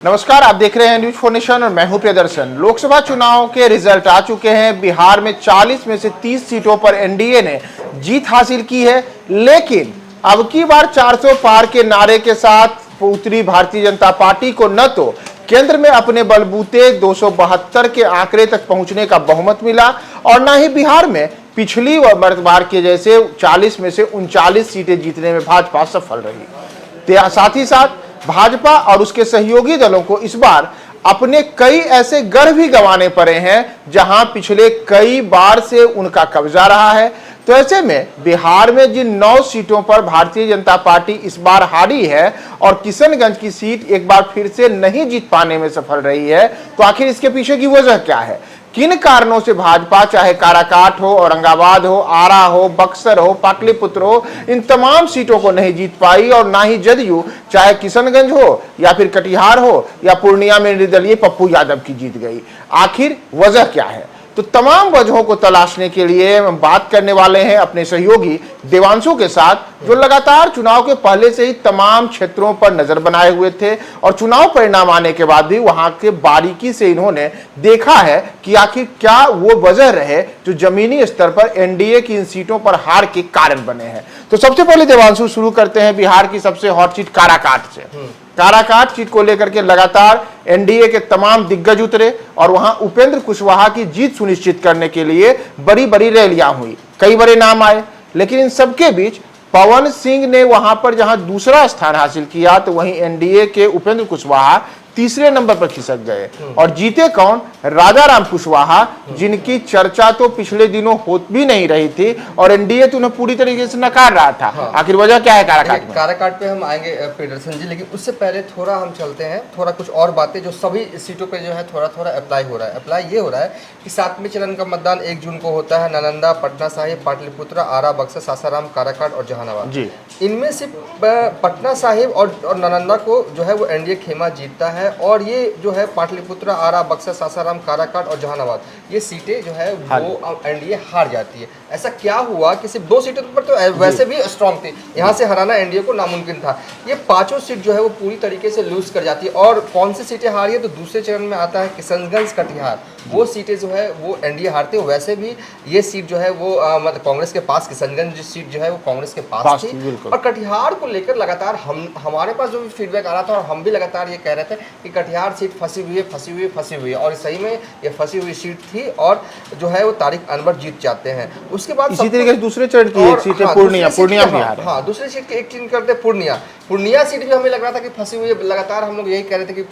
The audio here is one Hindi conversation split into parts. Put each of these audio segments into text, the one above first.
नमस्कार, आप देख रहे हैं न्यूज फॉर नेशन और मैं हूं प्रियदर्शन। लोकसभा चुनाव के रिजल्ट आ चुके हैं। बिहार में 40 में से 30 सीटों पर एनडीए ने जीत हासिल की है, लेकिन अब की बार 400 पार के नारे के साथ उतरी भारतीय जनता पार्टी को न तो केंद्र में अपने बलबूते 272 के आंकड़े तक पहुंचने का बहुमत मिला और न ही बिहार में पिछली बार के जैसे 40 में से 39 सीटें जीतने में भाजपा सफल रही। साथ ही साथ भाजपा और उसके सहयोगी दलों को इस बार अपने कई ऐसे गढ़ भी गंवाने पड़े हैं जहां पिछले कई बार से उनका कब्जा रहा है। तो ऐसे में बिहार में जिन 9 सीटों पर भारतीय जनता पार्टी इस बार हारी है और किशनगंज की सीट एक बार फिर से नहीं जीत पाने में सफल रही है, तो आखिर इसके पीछे की वजह क्या है? किन कारणों से भाजपा, चाहे काराकाट हो, औरंगाबाद हो, आरा हो, बक्सर हो, पाटलिपुत्र हो, इन तमाम सीटों को नहीं जीत पाई और ना ही जदयू, चाहे किशनगंज हो या फिर कटिहार हो या पूर्णिया में निर्दलीय पप्पू यादव की जीत गई? आखिर वजह क्या है? तो तमाम वजहों को तलाशने के लिए हम बात करने वाले हैं अपने सहयोगी देवांशु के साथ, जो लगातार चुनाव के पहले से ही तमाम क्षेत्रों पर नजर बनाए हुए थे और चुनाव परिणाम आने के बाद भी वहां के बारीकी से इन्होंने देखा है कि आखिर क्या वो वजह रहे जो जमीनी स्तर पर एनडीए की इन सीटों पर हार के कारण बने हैं। तो सबसे पहले देवांशु, शुरू करते हैं बिहार की सबसे हॉट सीट काराकाट से। काराकाट सीट को लेकर के लगातार एनडीए के तमाम दिग्गज उतरे और वहां उपेंद्र कुशवाहा की जीत सुनिश्चित करने के लिए बड़ी बड़ी रैलियां हुई, कई बड़े नाम आए, लेकिन इन सबके बीच पवन सिंह ने वहां पर जहां दूसरा स्थान हासिल किया, तो वहीं एनडीए के उपेंद्र कुशवाहा तीसरे नंबर पर खिसक गए और जीते कौन? राजाराम कुशवाहा, जिनकी चर्चा तो पिछले दिनों होत भी नहीं रही थी और एनडीए तो उन्हें पूरी तरीके से नकार रहा था। आखिर वजह क्या है काराकाट में? काराकाट पे हम आएंगे प्रियदर्शन जी, लेकिन उससे पहले थोड़ा हम चलते हैं, थोड़ा कुछ और बातें जो सभी सीटों पे जो है थोड़ा थोड़ा अप्लाई हो रहा है। अप्लाई ये हो रहा है कि 7वें चरण का मतदान 1 जून को होता है। नालंदा, पटना साहिब, पाटलिपुत्र, आरा, बक्सर, सासाराम, काराकाट और जहानाबाद। इनमें से पटना साहिब और नालंदा को जो है वो एनडीए खेमा जीतता है और ये जो है पाटलिपुत्र, आरा, बक्सर, सासाराम, काराकाट और जहानाबाद, ये सीटें जो है वो एनडीए हार जाती है। ऐसा क्या हुआ कि सिर्फ 2 सीटों पर तो वैसे भी स्ट्रांग थी, यहाँ से हराना एनडीए को नामुमकिन था। ये 5 सीट जो है वो पूरी तरीके से लूज कर जाती है। और कौन सी सीटें हारी है? तो दूसरे चरण में आता है किशनगंज, कटिहार, वो सीटें जो है वो एनडीए हारते हैं। वैसे भी ये सीट जो है वो मतलब कांग्रेस के पास, किशनगंज सीट जो है वो कांग्रेस के पास थी। और कटिहार को लेकर लगातार हमारे पास जो भी फीडबैक आ रहा था और हम भी लगातार ये कह रहे थे कि कटिहार सीट फंसी हुई है और सही में ये फंसी हुई सीट थी और जो है वो तारिक अनवर जीत जाते हैं। उसके बाद इसी तरीके से दूसरे चरण की एक सीट है पूर्णिया बिहार। हाँ, दूसरी सीट की एक चीज करते पूर्णिया सीट भी हमें लग रहा था कि फंसी हुई है। लगातार हम लोग यही कह रहे थे कि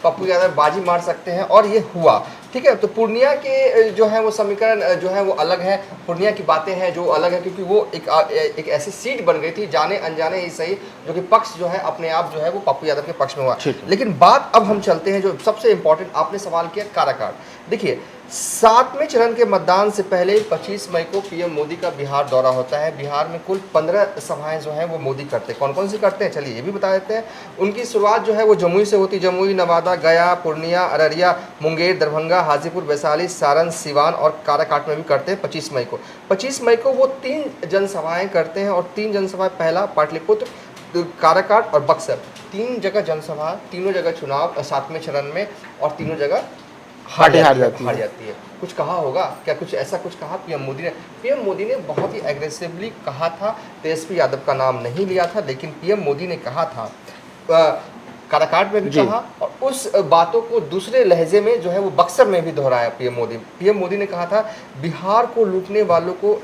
पप्पू यादव बाजी मार सकते हैं और ये हुआ। ठीक है, तो पूर्णिया के जो है वो समीकरण जो है वो अलग है, पूर्णिया की बातें हैं जो अलग है, क्योंकि वो एक ऐसी सीट बन गई थी जाने अनजाने ही सही, जो कि पक्ष जो है अपने आप जो है वो पप्पू यादव के पक्ष में हुआ। लेकिन बात अब हम चलते हैं जो सबसे इंपॉर्टेंट, आपने सवाल किया काराकाट। देखिए, 7वें चरण के मतदान से पहले 25 मई को पीएम मोदी का बिहार दौरा होता है। बिहार में कुल 15 सभाएं जो हैं वो मोदी करते हैं। कौन कौन सी करते हैं चलिए ये भी बता देते हैं। उनकी शुरुआत जो है वो जमुई से होती, जमुई, नवादा, गया, पूर्णिया, अररिया, मुंगेर, दरभंगा, हाजीपुर, वैशाली, सारण, सिवान और काराकाट में भी करते हैं 25 मई को। 25 मई को वो 3 जनसभाएं करते हैं और 3 जनसभाएं, पहला पाटलिपुत्र, काराकाट और बक्सर, 3 जगह जनसभा, तीनों जगह चुनाव 7वें चरण में और तीनों जगह हार जाती है। कुछ कहा होगा क्या? कुछ ऐसा कुछ कहा पीएम मोदी ने बहुत ही एग्रेसिवली कहा था। तेजस्वी यादव का नाम नहीं लिया था, लेकिन पीएम मोदी ने कहा था, काराकाट में भी कहा और उस बातों को दूसरे लहजे में जो है वो बक्सर में भी दोहराया पीएम मोदी ने कहा था, बिहार को लूटने वालों को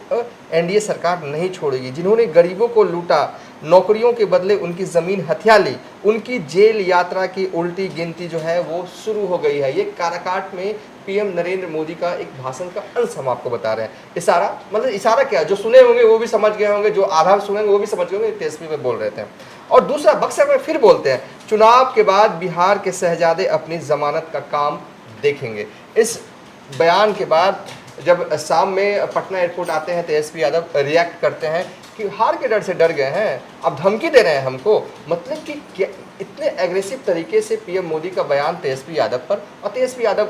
एनडीए सरकार नहीं छोड़ेगी। जिन्होंने गरीबों को लूटा, नौकरियों के बदले उनकी ज़मीन हथिया ली, उनकी जेल यात्रा की उल्टी गिनती जो है वो शुरू हो गई है। ये काराकाट में पीएम नरेंद्र मोदी का एक भाषण का अंश हम आपको बता रहे हैं। इशारा, मतलब इशारा क्या, जो सुने होंगे वो भी समझ गए होंगे, जो आधा सुनेंगे वो भी समझ गए होंगे, तेजस्वी में बोल रहे थे। और दूसरा, बक्सर में फिर बोलते हैं, चुनाव के बाद बिहार के शहजादे अपनी जमानत का काम देखेंगे। इस बयान के बाद जब शाम में पटना एयरपोर्ट आते हैं, तेजस्वी यादव रिएक्ट करते हैं कि हार के डर से डर गए हैं, अब धमकी दे रहे हैं हमको। मतलब कि क्या इतने एग्रेसिव तरीके से पीएम मोदी का बयान तेजस्वी यादव पर, और तेजस्वी यादव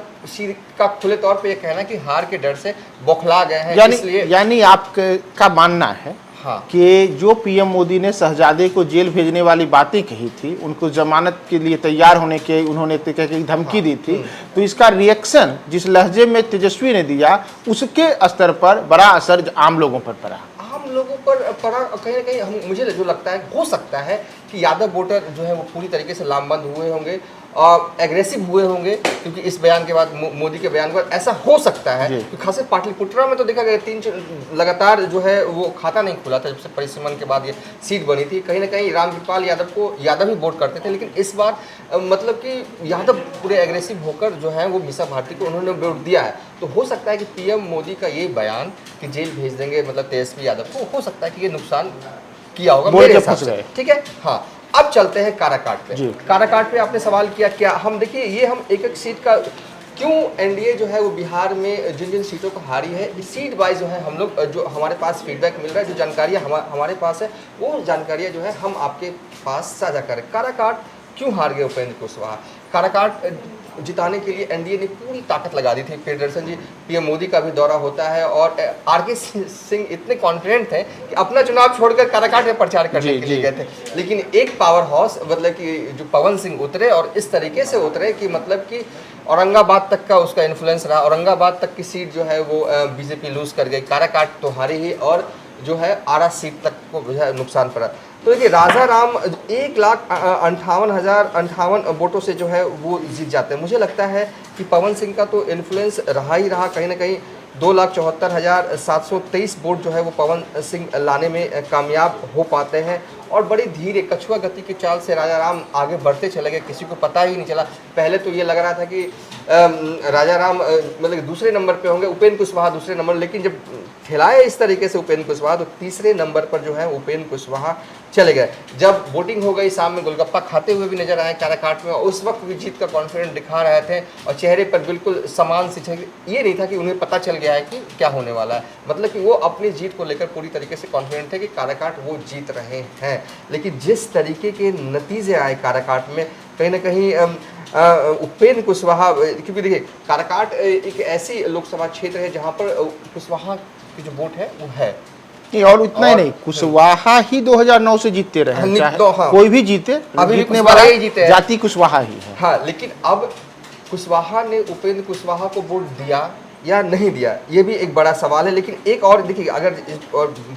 का खुले तौर पे ये कहना कि हार के डर से बौखला गए हैं, इसलिए यानी आपका मानना है हाँ। कि जो पीएम मोदी ने शहजादे को जेल भेजने वाली बातें कही थी, उनको जमानत के लिए तैयार होने के उन्होंने की धमकी दी थी, तो इसका रिएक्शन जिस लहजे में तेजस्वी ने दिया, उसके स्तर पर बड़ा असर आम लोगों पर पड़ा। आम लोगों पर पड़ा कहीं ना कहीं। हम मुझे जो लगता है, हो सकता है कि यादव वोटर जो है वो पूरी तरीके से लामबंद हुए होंगे और एग्रेसिव हुए होंगे, क्योंकि इस बयान के बाद, मोदी के बयान के बाद ऐसा हो सकता है। कि खासकर पाटलिपुत्रा में तो देखा गया 3 लगातार जो है वो खाता नहीं खुला था जब से परिसीमन के बाद ये सीट बनी थी। कहीं ना कहीं रामकृपाल यादव को यादव ही वोट करते थे, लेकिन इस बार मतलब कि यादव पूरे एग्रेसिव होकर जो है वो मीसा भारती को उन्होंने वोट दिया है। तो हो सकता है कि पीएम मोदी का ये बयान कि जेल भेज देंगे मतलब तेजस्वी यादव को, हो सकता है कि ये नुकसान किया होगा मेरे हिसाब से। ठीक है, हाँ। अब चलते हैं काराकाट पे। काराकाट पे आपने सवाल किया, क्या हम देखिए ये हम एक एक सीट का क्यों एनडीए जो है वो बिहार में जिन जिन सीटों को हारी है, सीट वाइज जो है हम लोग जो हमारे पास फीडबैक मिल रहा है, जो जानकारियाँ हमारे पास है, वो जानकारियाँ जो है हम आपके पास साझा करें। काराकाट क्यों हार गए उपेंद्र कुशवाहा? काराकाट जिताने के लिए एनडीए ने पूरी ताकत लगा दी थी। फेडरेशन जी, पीएम मोदी का भी दौरा होता है और आरके सिंह इतने कॉन्फिडेंट थे कि अपना चुनाव छोड़कर काराकाट में प्रचार करने के लिए गए थे। लेकिन एक पावर हाउस मतलब कि जो पवन सिंह उतरे और इस तरीके से उतरे कि मतलब कि औरंगाबाद तक का उसका इन्फ्लुएंस रहा। औरंगाबाद तक की सीट जो है वो बीजेपी लूज कर गई। काराकाट तो हारी ही और जो है आरा सीट तक को जो है नुकसान पड़ा। तो देखिए राजा राम 1,58,058 वोटों से जो है वो जीत जाते हैं। मुझे लगता है कि पवन सिंह का तो इन्फ्लुएंस रहा ही रहा। कहीं ना कहीं 2,74,723 वोट जो है वो पवन सिंह लाने में कामयाब हो पाते हैं और बड़ी धीरे कछुआ गति की चाल से राजा राम आगे बढ़ते चले गए। किसी को पता ही नहीं चला। पहले तो ये लग रहा था कि राजा राम मतलब दूसरे नंबर पे होंगे, उपेंद्र कुशवाहा दूसरे नंबर, लेकिन जब खिलाए इस तरीके से उपेंद्र कुशवाहा तो तीसरे नंबर पर जो है उपेंद्र कुशवाहा चले गए। जब वोटिंग हो गई, शाम में गोलगप्पा खाते हुए भी नजर आए काराकाट में, उस वक्त भी जीत का कॉन्फिडेंस दिखा रहे थे और चेहरे पर बिल्कुल समान सी छवि। ये नहीं था कि उन्हें पता चल गया है कि क्या होने वाला है, मतलब कि वो अपनी जीत को लेकर पूरी तरीके से कॉन्फिडेंट थे कि काराकाट वो जीत रहे हैं। लेकिन जिस तरीके के नतीजे आए काराकाट में, कहीं ना कहीं उपेंद्र कुशवाहा, क्योंकि देखिए काराकाट एक ऐसी लोकसभा क्षेत्र है जहाँ पर कुशवाहा की जो वोट है वो है नहीं, और इतना ही नहीं, कुशवाहा ही 2009 से जीतते रहे हैं, चाहे हाँ। कोई भी जीते, अभी जीतने कुशवाहा वाला ही जीते जाति कुशवाहा ही है। हाँ, लेकिन अब कुशवाहा ने उपेंद्र कुशवाहा को वोट दिया या नहीं दिया, ये भी एक बड़ा सवाल है। लेकिन एक और देखिए, अगर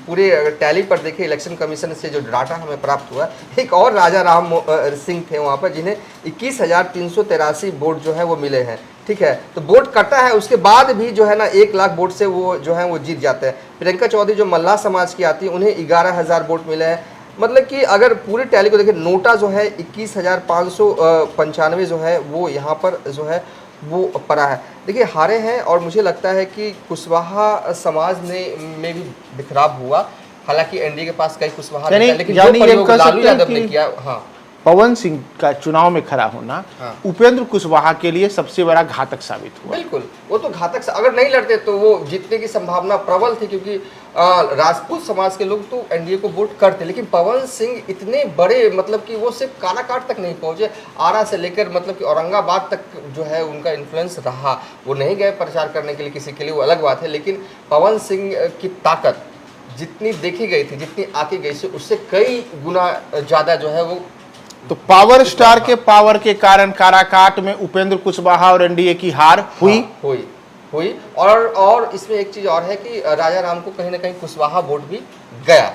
पूरे टैली पर देखें, इलेक्शन कमीशन से जो डाटा हमें प्राप्त हुआ, एक और राजा राम सिंह थे वहाँ पर जिन्हें 21,383 वोट जो है वो मिले हैं। ठीक है, तो वोट कटा है, उसके बाद भी जो है ना 1 लाख वोट से वो जो है वो जीत जाते हैं। प्रियंका चौधरी जो मल्लाह समाज की आती है, उन्हें 11,000 वोट मिले हैं। मतलब कि अगर पूरी टैली को देखें, नोटा जो है 21,595 जो है वो यहाँ पर जो है वो पड़ा है। देखिए हारे हैं और मुझे लगता है कि कुशवाहा समाज में भी बिखराव हुआ। हालांकि एनडीए के पास कई कुशवाहा नहीं है, लेकिन जो प्रयोग लालू यादव ने किया, हाँ, पवन सिंह का चुनाव में खड़ा होना उपेंद्र कुशवाहा के लिए सबसे बड़ा घातक साबित हुआ। बिल्कुल, वो तो घातक, अगर नहीं लड़ते तो वो जीतने की संभावना प्रबल थी, क्योंकि राजपूत समाज के लोग तो एनडीए को वोट करते। लेकिन पवन सिंह इतने बड़े, मतलब कि वो सिर्फ काराकाट तक नहीं पहुंचे, आरा से लेकर मतलब कि औरंगाबाद तक जो है उनका इन्फ्लुएंस रहा। वो नहीं गए प्रचार करने के लिए किसी के लिए, वो अलग बात है, लेकिन पवन सिंह की ताकत जितनी देखी गई थी, जितनी आकी गई थी, उससे कई गुना ज़्यादा जो है वो। तो पावर स्टार के पावर के कारण काराकाट में उपेंद्र कुशवाहा और एनडीए की हार हुई। हाँ, हुई। और इसमें एक चीज और है कि राजा राम को कहीं ना कहीं कुशवाहा वोट भी गया।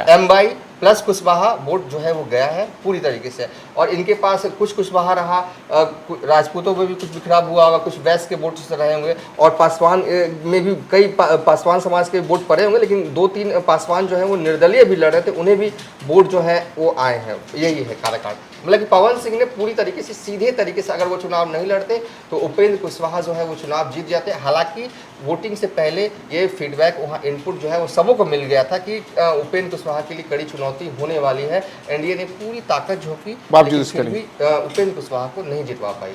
एमवाई प्लस कुशवाहा वोट जो है वो गया है पूरी तरीके से। और इनके पास कुछ कुशवाहा रहा, राजपूतों में भी कुछ बिखराव हुआ होगा, कुछ वैश्य के वोट रहे होंगे, और पासवान में भी कई पासवान समाज के वोट पड़े होंगे। लेकिन 2-3 पासवान जो है वो निर्दलीय भी लड़ रहे थे, उन्हें भी वोट जो है वो आए हैं। यही है काराकाट। मतलब कि पवन सिंह ने पूरी तरीके से, सीधे तरीके से, अगर वो चुनाव नहीं लड़ते तो उपेंद्र कुशवाहा जो है वो चुनाव जीत जाते। हालांकि वोटिंग से पहले ये फीडबैक, वहाँ इनपुट जो है वो सबों को मिल गया था कि उपेंद्र कुशवाहा के लिए कड़ी चुनौती होने वाली है। एनडीए ने पूरी ताकत झोंकी, लेकिन फिर भी उपेंद्र कुशवाहा को नहीं जितवा पाई।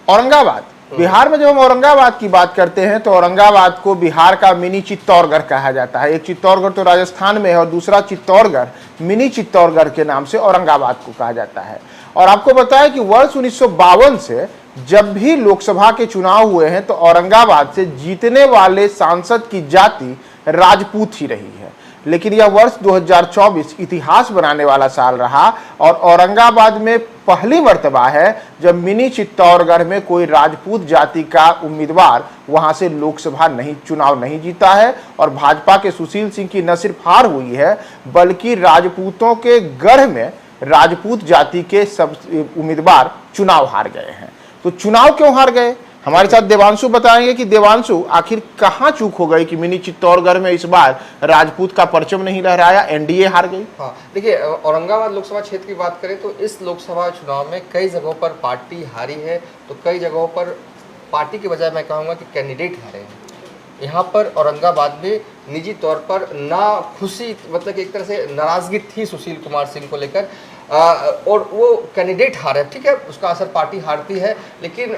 औरंगाबाद, बिहार में जब हम औरंगाबाद की बात करते हैं तो औरंगाबाद को बिहार का मिनी चित्तौड़गढ़ कहा जाता है। एक चित्तौड़गढ़ तो राजस्थान में है और दूसरा चित्तौड़गढ़ मिनी चित्तौड़गढ़ के नाम से औरंगाबाद को कहा जाता है। और आपको बताया कि वर्ष 1952 से जब भी लोकसभा के चुनाव हुए हैं तो औरंगाबाद से जीतने वाले सांसद की जाति राजपूत ही रही है। लेकिन यह वर्ष 2024 इतिहास बनाने वाला साल रहा और औरंगाबाद में पहली मर्तबा है जब मिनी चित्तौड़गढ़ में कोई राजपूत जाति का उम्मीदवार वहां से लोकसभा चुनाव नहीं जीता है और भाजपा के सुशील सिंह की न सिर्फ हार हुई है बल्कि राजपूतों के गढ़ में राजपूत जाति के सब उम्मीदवार चुनाव हार गए हैं। तो चुनाव क्यों हार गए, हमारे साथ देवांशु बताएंगे कि देवांशु आखिर कहां चूक हो गई कि मिनी चित्तौड़गढ़ में इस बार राजपूत का परचम नहीं लहराया, एनडीए हार गई। हाँ देखिए, औरंगाबाद लोकसभा क्षेत्र की बात करें तो इस लोकसभा चुनाव में कई जगहों पर पार्टी हारी है, तो कई जगहों पर पार्टी के बजाय मैं कहूँगा कि कैंडिडेट हारे हैं। यहाँ पर औरंगाबाद में निजी तौर पर ना खुशी, मतलब एक तरह से नाराजगी थी सुशील कुमार सिंह को लेकर, और वो कैंडिडेट हारे, ठीक है, उसका असर पार्टी हारती है। लेकिन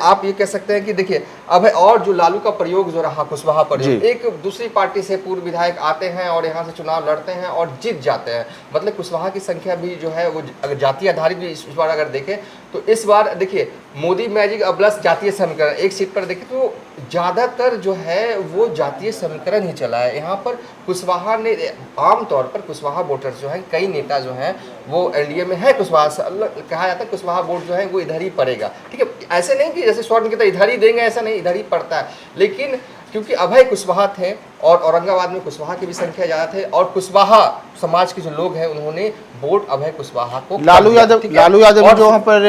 आप ये कह सकते हैं कि देखिए अब है, और जो लालू का प्रयोग जो रहा कुशवाहा प्रयोग, एक दूसरी पार्टी से पूर्व विधायक आते हैं और यहाँ से चुनाव लड़ते हैं और जीत जाते हैं। मतलब कुशवाहा की संख्या भी जो है वो अगर जातीय आधारित भी इस बार अगर देखें तो इस बार देखिए मोदी मैजिक प्लस जातीय समीकरण एक सीट पर देखें तो ज़्यादातर जो है वो जातीय समीकरण ही चला है। यहाँ पर कुशवाहा ने आमतौर पर कुशवाहा वोटर्स जो हैं, कई नेता जो हैं वो एनडीए में है, कुशवाहा कहा जाता है कुशवाहा वोट जो है वो इधर ही पड़ेगा, ठीक है। ऐसे नहीं कि जैसे स्वर्ण की तरह इधर ही देंगे, ऐसा नहीं, इधर ही पड़ता है। लेकिन क्योंकि अभय कुशवाहा थे और औरंगाबाद में कुशवाहा की भी संख्या ज़्यादा थे और कुशवाहा समाज के जो लोग हैं उन्होंने वोट अभय कुशवाहा को, लालू यादव ने जो वहाँ पर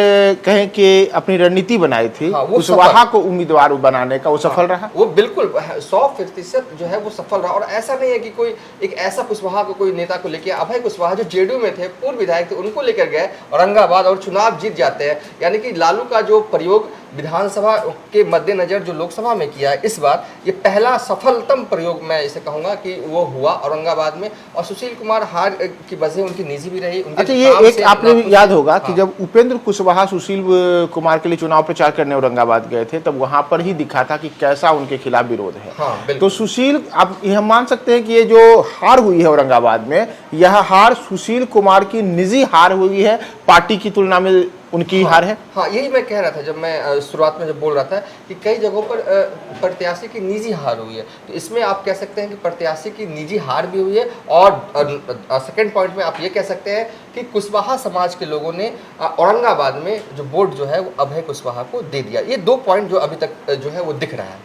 कहें कि अपनी रणनीति बनाई थी, हाँ, कुशवाहा को उम्मीदवार बनाने का, वो सफल रहा। वो बिल्कुल 100% जो है वो सफल रहा। और ऐसा नहीं है कि कोई एक ऐसा कुशवाहा को कोई नेता को लेकर, अभय कुशवाहा जो जेडीयू में थे, पूर्व विधायक थे, उनको लेकर गए औरंगाबाद और चुनाव जीत जाते हैं। यानी कि लालू का जो प्रयोग विधानसभा के मद्देनजर जो लोकसभा में किया है इस बार, ये पहला सफलतम प्रयोग मैं इसे कहूंगा कि वो हुआ औरंगाबाद में। और सुशील कुमार हार की वजह उनकी निजी भी रही। अच्छा, ये एक आपने याद होगा कि जब उपेंद्र कुशवाहा सुशील कुमार के लिए चुनाव प्रचार करने औरंगाबाद गए थे तब वहां पर ही दिखा था कि कैसा उनके खिलाफ विरोध है। हाँ, तो सुशील, अब हम मान सकते हैं कि ये जो हार हुई है औरंगाबाद में, यह हार सुशील कुमार की निजी हार हुई है, पार्टी की तुलना में उनकी हार है। हाँ, यही मैं कह रहा था जब मैं शुरुआत में जब बोल रहा था कि कई जगहों पर प्रत्याशी की निजी हार हुई है, तो इसमें आप कह सकते हैं कि प्रत्याशी की निजी हार भी हुई है। और सेकंड पॉइंट में आप ये कह सकते हैं कि कुशवाहा समाज के लोगों ने औरंगाबाद में जो वोट जो है वो अभय कुशवाहा को दे दिया। ये 2 पॉइंट जो अभी तक जो है वो दिख रहा है।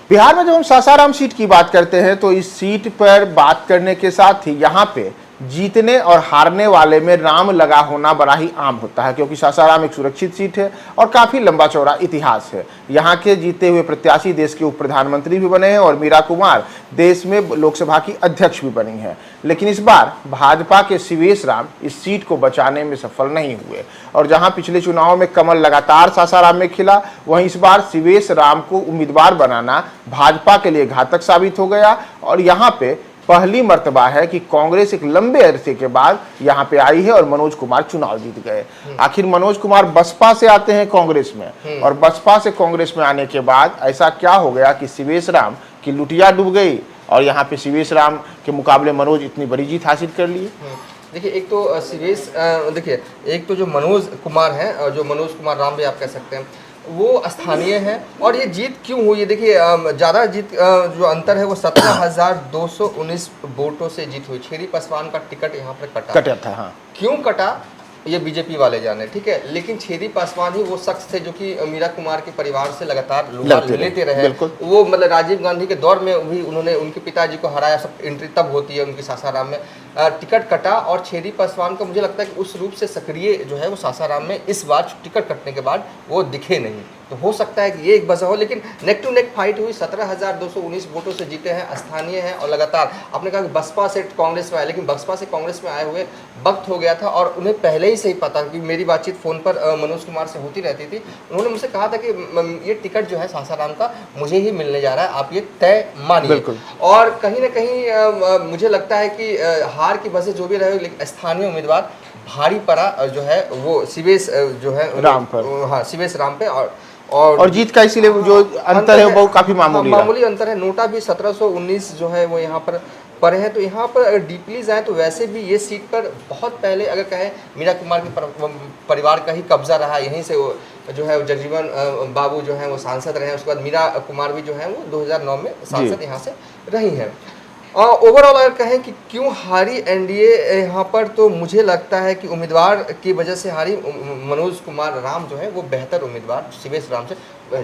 बिहार में जब हम सासाराम सीट की बात करते हैं तो इस सीट पर बात करने के साथ ही यहाँ पे जीतने और हारने वाले में राम लगा होना बड़ा ही आम होता है, क्योंकि सासाराम एक सुरक्षित सीट है और काफी लंबा चौड़ा इतिहास है। यहाँ के जीते हुए प्रत्याशी देश के उप प्रधानमंत्री भी बने हैं और मीरा कुमार देश में लोकसभा की अध्यक्ष भी बनी है। लेकिन इस बार भाजपा के शिवेश राम इस सीट को बचाने में सफल नहीं हुए और जहां पिछले चुनाव में कमल लगातार सासाराम में खिला, वहीं इस बार शिवेश राम को उम्मीदवार बनाना भाजपा के लिए घातक साबित हो गया। और यहाँ पे पहली मर्तबा है कि कांग्रेस एक लंबे अरसे के बाद यहाँ पे आई है और मनोज कुमार चुनाव जीत गए। आखिर मनोज कुमार बसपा से आते हैं कांग्रेस में और बसपा से कांग्रेस में आने के बाद ऐसा क्या हो गया कि शिवेश राम की लुटिया डूब गई और यहाँ पे शिवेश राम के मुकाबले मनोज इतनी बड़ी जीत हासिल कर लिए। देखिए, एक तो शिवेश, देखिए एक तो जो मनोज कुमार हैं, जो मनोज कुमार राम भी आप कह सकते हैं, वो स्थानीय है। और ये जीत क्यों हुई, देखिए ज़्यादा जीत जो अंतर है वो 17,219 वोटों से जीत हुई। छेरी पासवान का टिकट यहाँ पर कटा था। हाँ, क्यों कटा ये बीजेपी वाले जाने, ठीक है। लेकिन छेदी पासवान ही वो शख्स थे जो कि मीरा कुमार के परिवार से लगातार लेते रहे। वो मतलब राजीव गांधी के दौर में भी उन्होंने उनके पिताजी को हराया। सब एंट्री तब होती है उनकी सासाराम में। टिकट कटा और छेदी पासवान को मुझे लगता है कि उस रूप से सक्रिय जो है वो सासाराम में इस बार टिकट कटने के बाद वो दिखे नहीं। तो हो सकता है कि ये एक वजह हो, लेकिन नेक टू नेक फाइट हुई। 17,219 वोटों से जीते हैं, स्थानीय हैं और लगातार आपने कहा कि बसपा से कांग्रेस में आए, लेकिन बसपा से कांग्रेस में आए हुए वक्त हो गया था और उन्हें पहले ही से ही पता कि मेरी बातचीत फ़ोन पर मनोज कुमार से होती रहती थी। उन्होंने मुझसे कहा था कि ये टिकट जो है सासाराम का मुझे ही मिलने जा रहा है, आप ये तय मानिए। और कहीं ना कहीं मुझे लगता है कि हार की वजह जो भी रहे, लेकिन स्थानीय उम्मीदवार भारी पड़ा जो है वो शिवेश जो है राम पर, हाँ शिवेश राम पे। और जीत का इसीलिए जो अंतर है वो काफी मामूली अंतर है। नोटा भी 1719 जो है वो यहाँ पर है। तो यहाँ पर अगर डीपली जाए तो वैसे भी ये सीट पर बहुत पहले अगर कहें मीरा कुमार के परिवार का ही कब्जा रहा। यहीं से वो जो है जगजीवन बाबू जो है वो सांसद रहे। उसके बाद मीरा कुमार भी जो है वो 2009 में सांसद यहाँ से रही हैं। ओवरऑल अगर कहें कि क्यों हारी एनडीए यहाँ पर, तो मुझे लगता है कि उम्मीदवार की वजह से हारी। मनोज कुमार राम जो है वो बेहतर उम्मीदवार शिवेश राम से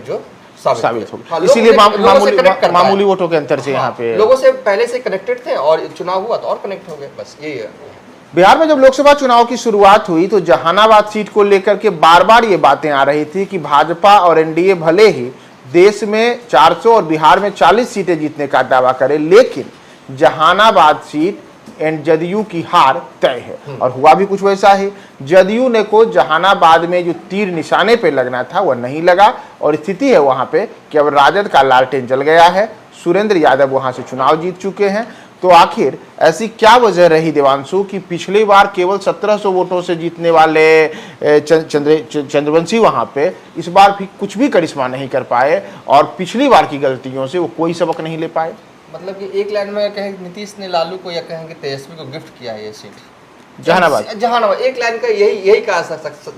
जो साबित हो, हाँ, इसीलिए मामूली वोटों के अंतर से यहाँ पे लोगों से पहले से कनेक्टेड थे और चुनाव हुआ तो और कनेक्ट हो गए, बस यही है। बिहार में जब लोकसभा चुनाव की शुरुआत हुई तो जहानाबाद सीट को लेकर के बार बार ये बातें आ रही थी कि भाजपा और एनडीए भले ही देश में 400 और बिहार में 40 सीटें जीतने का दावा करे, लेकिन जहानाबाद सीट एंड जदयू की हार तय है। और हुआ भी कुछ वैसा ही। जदयू ने को जहानाबाद में जो तीर निशाने पे लगना था वह नहीं लगा और स्थिति है वहां पे कि अब राजद का लालटेन जल गया है। सुरेंद्र यादव वहां से चुनाव जीत चुके हैं। तो आखिर ऐसी क्या वजह रही देवांशु कि पिछली बार केवल 1700 वोटों से जीतने वाले चंद्रवंशी वहां पे इस बार भी कुछ भी करिश्मा नहीं कर पाए और पिछली बार की गलतियों से वो कोई सबक नहीं ले पाए? मतलब कि एक लाइन में कहें नीतीश ने लालू को या कहेंगे तेजस्वी को गिफ्ट किया है ये सीट जहानाबाद एक लाइन का यही कहा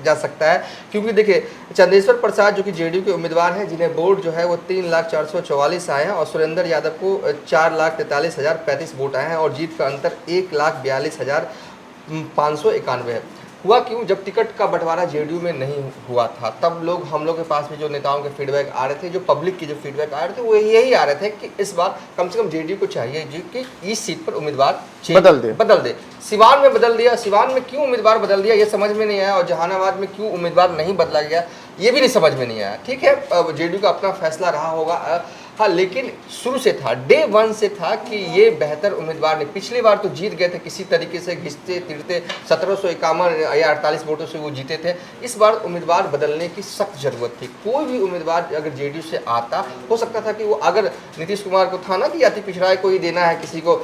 जा सकता है। क्योंकि देखिए चंदेश्वर प्रसाद जो कि जेडीयू के उम्मीदवार हैं, जिन्हें वोट जो है वो 3,444 आए हैं और सुरेंद्र यादव को 4,43,035 वोट आए हैं और जीत का अंतर 1,42,591 है। हुआ क्यों? जब टिकट का बंटवारा जेडीयू में नहीं हुआ था तब हम लोग के पास में जो नेताओं के फीडबैक आ रहे थे, जो पब्लिक के जो फीडबैक आ रहे थे वो यही आ रहे थे कि इस बार कम से कम जेडीयू को चाहिए कि इस सीट पर उम्मीदवार बदल दे। सिवान में बदल दिया, सिवान में क्यों उम्मीदवार बदल दिया ये समझ में नहीं आया और जहानाबाद में क्यों उम्मीदवार नहीं बदला गया ये भी नहीं समझ में नहीं आया। ठीक है, जेडीयू का अपना फैसला रहा होगा, हाँ, लेकिन शुरू से था, डे वन से था कि ये बेहतर उम्मीदवार नहीं। पिछली बार तो जीत गए थे किसी तरीके से, घिसते तिरते 1751 या 48 वोटों से वो जीते थे। इस बार उम्मीदवार बदलने की सख्त जरूरत थी। कोई भी उम्मीदवार अगर जेडीयू से आता, हो सकता था कि वो अगर नीतीश कुमार को था ना कि अति पिछड़ा को ही देना है किसी को,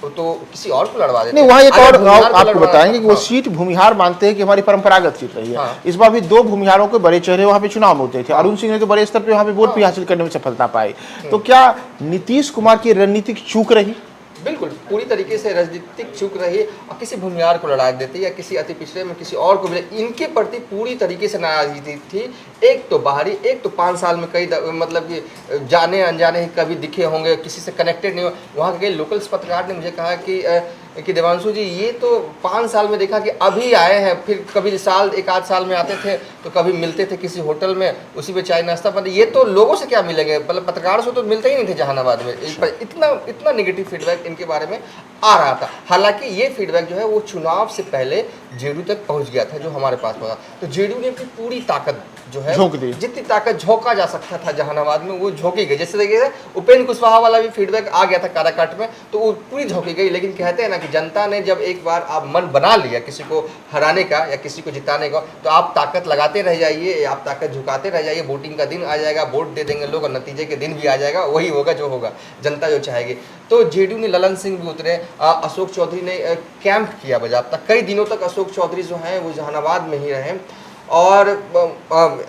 तो किसी और को लड़वा देते। नहीं, वहाँ एक और आपको बताएंगे कि वो सीट भूमिहार मानते हैं कि हमारी परंपरागत सीट रही है। इस बार भी 2 भूमिहारों के बड़े चेहरे वहाँ पे चुनाव में होते थे। अरुण सिंह ने तो बड़े स्तर पे वहाँ पे वोट भी हासिल करने में सफलता पाई। तो क्या नीतीश कुमार की रणनीतिक चूक रही? बिल्कुल पूरी तरीके से राजनीतिक चूक रही और किसी भूमिहार को लड़ा देती या किसी अति पिछड़े में किसी और को मिले, इनके प्रति पूरी तरीके से नाराजगी थी। एक तो बाहरी, एक तो 5 साल में कई मतलब कि जाने अनजाने ही कभी दिखे होंगे, किसी से कनेक्टेड नहीं हो। वहाँ के कई लोकल्स पत्रकार ने मुझे कहा कि देवांशु जी ये तो 5 साल में देखा कि अभी आए हैं, फिर कभी एक आध साल में आते थे तो कभी मिलते थे किसी होटल में, उसी में चाय नाश्ता पानी, ये तो लोगों से क्या मिलेंगे, मतलब पत्रकारों से तो मिलते ही नहीं थे जहानाबाद में। इतना निगेटिव फीडबैक इनके बारे में आ रहा था। हालांकि ये फीडबैक जो है वो चुनाव से पहले जेडीयू तक पहुंच गया था, जो हमारे पास पहुंचा। तो जेडीयू ने अपनी पूरी ताकत जो है जितनी ताकत झोंका जा सकता था जहानाबाद में वो झोंकी गई। जैसे देखिए उपेंद्र कुशवाहा वाला भी फीडबैक आ गया था काराकाट में, तो वो पूरी झोंकी गई। लेकिन कहते हैं ना कि जनता ने जब एक बार आप मन बना लिया किसी को हराने का या किसी को जिताने का, तो आप ताकत लगाते रह जाइए, आप ताकत झुकाते रह जाइए। वोटिंग का दिन आ जाएगा, वोट दे देंगे लोग और नतीजे के दिन भी आ जाएगा, वही होगा जो होगा, जनता जो चाहेगी। तो जेडीयू ने ललन सिंह भी उतरे, अशोक चौधरी ने कैंप किया बजाबता। कई दिनों तक अशोक चौधरी जो हैं वो जहानाबाद में ही रहे और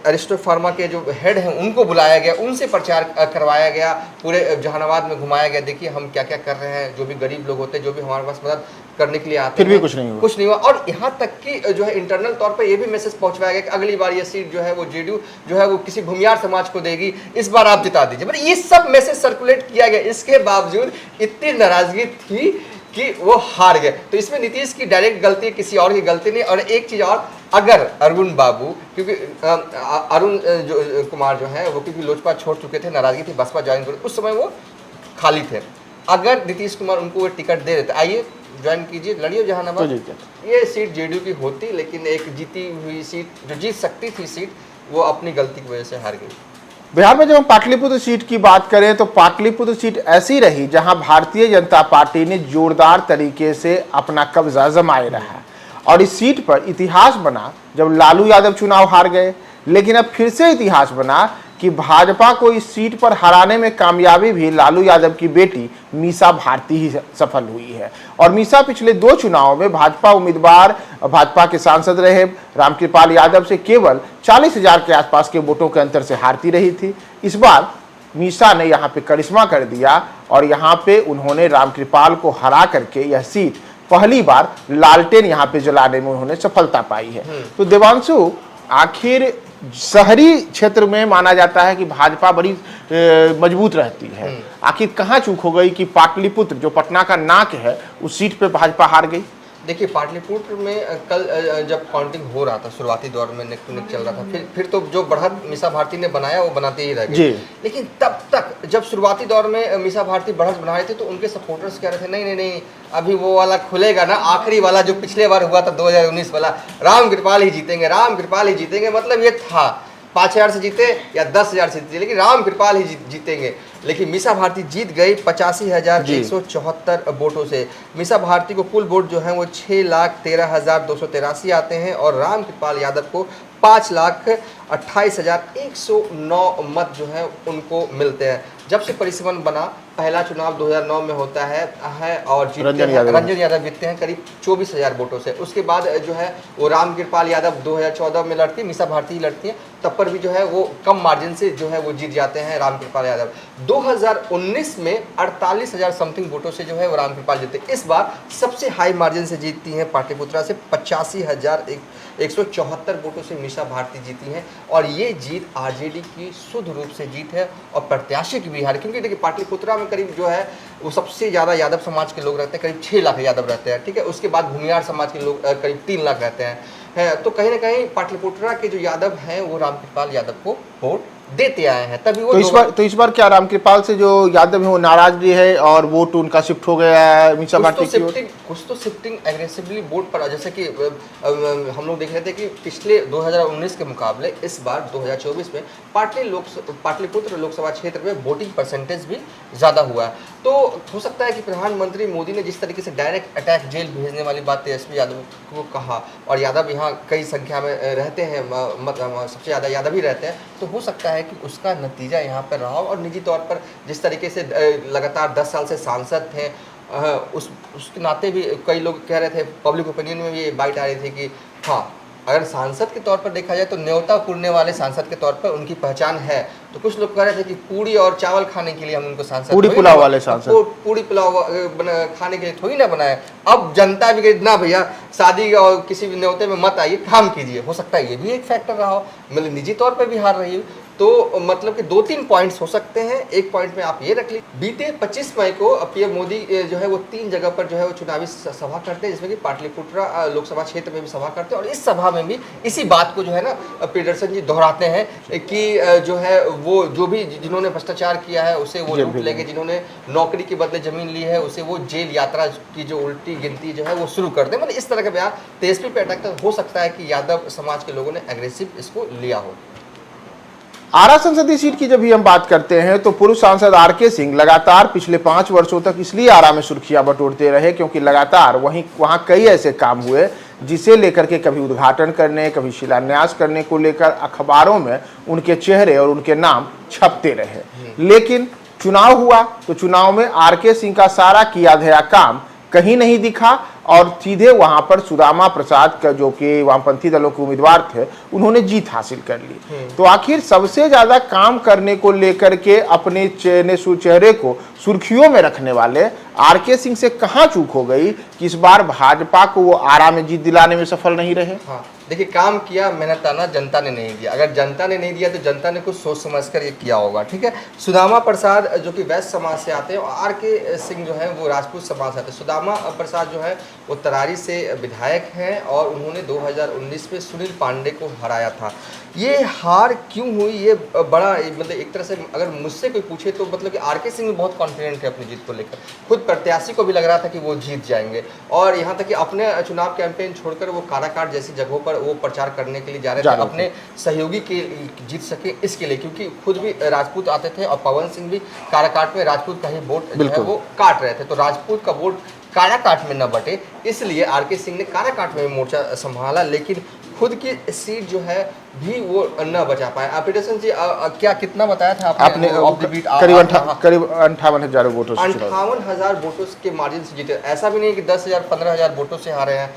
अरिस्टो फार्मा के जो हेड हैं उनको बुलाया गया, उनसे प्रचार करवाया गया, पूरे जहानाबाद में घुमाया गया, देखिए हम क्या क्या कर रहे हैं। जो भी गरीब लोग होते हैं, जो भी हमारे पास मदद करने के लिए आते फिर भी कुछ नहीं हुआ। और यहाँ तक कि जो है इंटरनल तौर पे ये भी मैसेज पहुंचवाया गया कि अगली बार ये सीट जो है वो जेडीयू जो है वो किसी भूमिहार समाज को देगी, इस बार आप जिता दीजिए। मतलब ये सब मैसेज सर्कुलेट किया गया, इसके बावजूद इतनी नाराजगी थी कि वो हार गए। तो इसमें नीतीश की डायरेक्ट गलती, किसी और की गलती नहीं। और एक चीज और, अगर अरुण बाबू, क्योंकि अरुण कुमार जो है वो क्योंकि लोजपा छोड़ चुके थे, नाराजगी थी, बसपा ज्वाइन कर, उस समय वो खाली थे। अगर नीतीश कुमार उनको वो टिकट दे देते, आइए ज्वाइन कीजिए, लड़िए जहानाबाद, ये सीट जेडीयू की होती। लेकिन एक जीती हुई सीट, जो जीत सकती थी सीट, वो अपनी गलती की वजह से हार गई। बिहार में जब हम पाटलिपुत्र सीट की बात करें तो पाटलिपुत्र सीट ऐसी रही जहां भारतीय जनता पार्टी ने जोरदार तरीके से अपना कब्जा जमाए रहा और इस सीट पर इतिहास बना जब लालू यादव चुनाव हार गए। लेकिन अब फिर से इतिहास बना कि भाजपा को इस सीट पर हराने में कामयाबी भी लालू यादव की बेटी मीसा भारती ही सफल हुई है। और मीसा पिछले 2 चुनावों में भाजपा उम्मीदवार, भाजपा के सांसद रहे रामकृपाल यादव से केवल 40,000 के आसपास के वोटों के अंतर से हारती रही थी। इस बार मीसा ने यहाँ पे करिश्मा कर दिया और यहाँ पे उन्होंने रामकृपाल को हरा करके यह सीट पहली बार लालटेन यहाँ पे जलाने में उन्होंने सफलता पाई है। तो देवांशु, आखिर शहरी क्षेत्र में माना जाता है कि भाजपा बड़ी मजबूत रहती है। आखिर कहाँ चूक हो गई कि पाटलिपुत्र जो पटना का नाक है उस सीट पे भाजपा हार गई? देखिए पाटलिपुत्र में कल जब काउंटिंग हो रहा था, शुरुआती दौर में नेक टू नेक चल रहा था, फिर तो जो बढ़त मीसा भारती ने बनाया वो बनाते ही रह गए। लेकिन तब तक जब शुरुआती दौर में मीसा भारती बढ़त बना रहे थे तो उनके सपोर्टर्स कह रहे थे नहीं नहीं नहीं, अभी वो वाला खुलेगा ना, आखिरी वाला जो पिछले बार हुआ था 2019 वाला, राम कृपाल ही जीतेंगे, राम कृपाल ही जीतेंगे। मतलब ये था 5,000 से जीते या 10,000 से जीते, लेकिन राम कृपाल ही जीतेंगे। लेकिन मीसा भारती जीत गई 85,174 वोटों से। मीसा भारती को कुल वोट जो है वो 6,13,283 आते हैं और राम कृपाल यादव को 5,28,109 मत जो है उनको मिलते हैं। जब से परिसमन बना, पहला चुनाव 2009 में होता है और रंजन यादव जीतते हैं करीब 24,000 वोटों से। उसके बाद जो है वो राम कृपाल यादव 2014 में लड़ती है, मीसा भारती ही लड़ती है, तब पर भी जो है वो कम मार्जिन से जो है वो जीत जाते हैं राम कृपाल यादव। 2019 में 48,000 समथिंग वोटों से जो है वो राम कृपाल जीते। इस बार सबसे हाई मार्जिन से जीतती हैं पाटलिपुत्रा से 85,174 वोटों से मीसा भारती जीती हैं और ये जीत आरजेडी की शुद्ध रूप से जीत है और प्रत्याशी की भी हार। क्योंकि देखिए पाटलिपुत्रा में करीब जो है वो सबसे ज़्यादा यादव समाज के लोग रहते हैं, करीब 6 लाख यादव रहते हैं, ठीक है। उसके बाद भूमियार समाज के लोग करीब 3 लाख रहते हैं। तो कहीं ना कहीं पाटलिपुत्रा के जो यादव हैं वो रामकृपाल यादव को वोट देते आए हैं, तभी वो तो इस बार क्या रामकृपाल से जो यादव है वो नाराज भी है और वोट उनका शिफ्ट हो गया है मीसा भारती की ओर? कुछ तो शिफ्टिंग एग्रेसिवली वोट पर, जैसे कि हम लोग देख रहे थे कि पिछले 2019 के मुकाबले इस बार 2024 में पाटलिपुत्र लोकसभा क्षेत्र में वोटिंग परसेंटेज भी ज़्यादा हुआ है। तो हो सकता है कि प्रधानमंत्री मोदी ने जिस तरीके से डायरेक्ट अटैक जेल भेजने वाली बात तेजस्वी यादव को कहा और यादव यहाँ कई संख्या में रहते हैं, सबसे ज़्यादा यादव ही रहते हैं, तो हो सकता है कि उसका नतीजा यहाँ पर रहा। और निजी तौर पर जिस तरीके से लगातार 10 साल से सांसद थे, उसके नाते भी कई लोग कह रहे थे, पब्लिक ओपिनियन में भी ये बाइट आ रही थी कि हाँ, अगर सांसद के तौर पर देखा जाए तो न्योता पुरने वाले सांसद के तौर पर उनकी पहचान है। तो कुछ लोग कह रहे थे कि पूड़ी और चावल खाने के लिए हम उनको सांसद, पूड़ी पुलाव वाले सांसद, पूड़ी पुलाव खाने के लिए थोड़ी ना बनाए। अब जनता भी कही ना भैया, शादी और किसी भी न्योते में मत आइए, काम कीजिए। हो सकता है ये भी एक फैक्टर रहा हो, मतलब निजी तौर पर भी हार रही हो। तो मतलब कि 2-3 पॉइंट्स हो सकते हैं। एक पॉइंट में आप ये रख लीजिए, बीते 25 मई को पीएम मोदी जो है वो 3 जगह पर जो है वो चुनावी सभा करते हैं, जिसमें कि पाटलिपुत्रा लोकसभा क्षेत्र में भी सभा करते हैं। और इस सभा में भी इसी बात को जो है ना प्रियदर्शन जी दोहराते हैं कि जो है वो जो भी जिन्होंने भ्रष्टाचार किया है उसे वो लूट लेंगे, जिन्होंने नौकरी के बदले जमीन ली है उसे वो जेल यात्रा की जो उल्टी गिनती जो है वो शुरू कर दें। मतलब इस तरह का बयान तेजस्वी पे अटैक हो सकता है कि यादव समाज के लोगों ने एग्रेसिव इसको लिया हो। आरा संसदीय सीट की जब भी हम बात करते हैं तो पूर्व सांसद आरके सिंह लगातार पिछले 5 वर्षों तक इसलिए आरा में सुर्खियां बटोरते रहे क्योंकि लगातार वहां कई ऐसे काम हुए जिसे लेकर के कभी उद्घाटन करने, कभी शिलान्यास करने को लेकर अखबारों में उनके चेहरे और उनके नाम छपते रहे। लेकिन चुनाव हुआ तो चुनाव में आरके सिंह का सारा किया धया काम कहीं नहीं दिखा और सीधे वहां पर सुदामा प्रसाद का, जो कि वामपंथी दलों के उम्मीदवार थे, उन्होंने जीत हासिल कर ली। तो आखिर सबसे ज्यादा काम करने को लेकर के अपने चेहरे को सुर्खियों में रखने वाले आरके सिंह से कहां चूक हो गई कि इस बार भाजपा को वो आरा में जीत दिलाने में सफल नहीं रहे? हाँ, देखिए काम किया, मेहनताना जनता ने नहीं दिया। अगर जनता ने नहीं दिया तो जनता ने कुछ सोच समझ कर ये किया होगा, ठीक है। सुदामा प्रसाद जो कि वैश्य समाज से आते हैं और आरके सिंह जो है वो राजपूत समाज से आते हैं। सुदामा प्रसाद जो है वो तरारी से विधायक हैं और उन्होंने 2019 में सुनील पांडे को हराया था। ये हार क्यों हुई, ये बड़ा मतलब एक तरह से अगर मुझसे कोई पूछे तो मतलब कि आरके सिंह बहुत कॉन्फिडेंट है अपनी जीत को लेकर। खुद प्रत्याशी को भी लग रहा था कि वो जीत जाएंगे और यहाँ तक कि अपने चुनाव कैंपेन छोड़कर वो काराकाट जैसी जगहों पर वो प्रचार करने के लिए जा रहे थे, अपने सहयोगी के जीत सके इसके लिए, क्योंकि खुद भी राजपूत आते थे और पवन सिंह भी काराकाट में राजपूत का ही वोट जो है वो काट रहे थे। तो राजपूत का वोट काराकाट में न बटे, इसलिए आरके सिंह ने काराकाट में मोर्चा संभाला, लेकिन खुद की सीट जो है भी वो न बचा पाए। प्रियदर्शन जी क्या कितना बताया था आपने? करीब 58,000 वोटों से 58,000 वोटों के मार्जिन से जीते। ऐसा भी नहीं कि 10,000 15,000 वोटों से हारे हैं।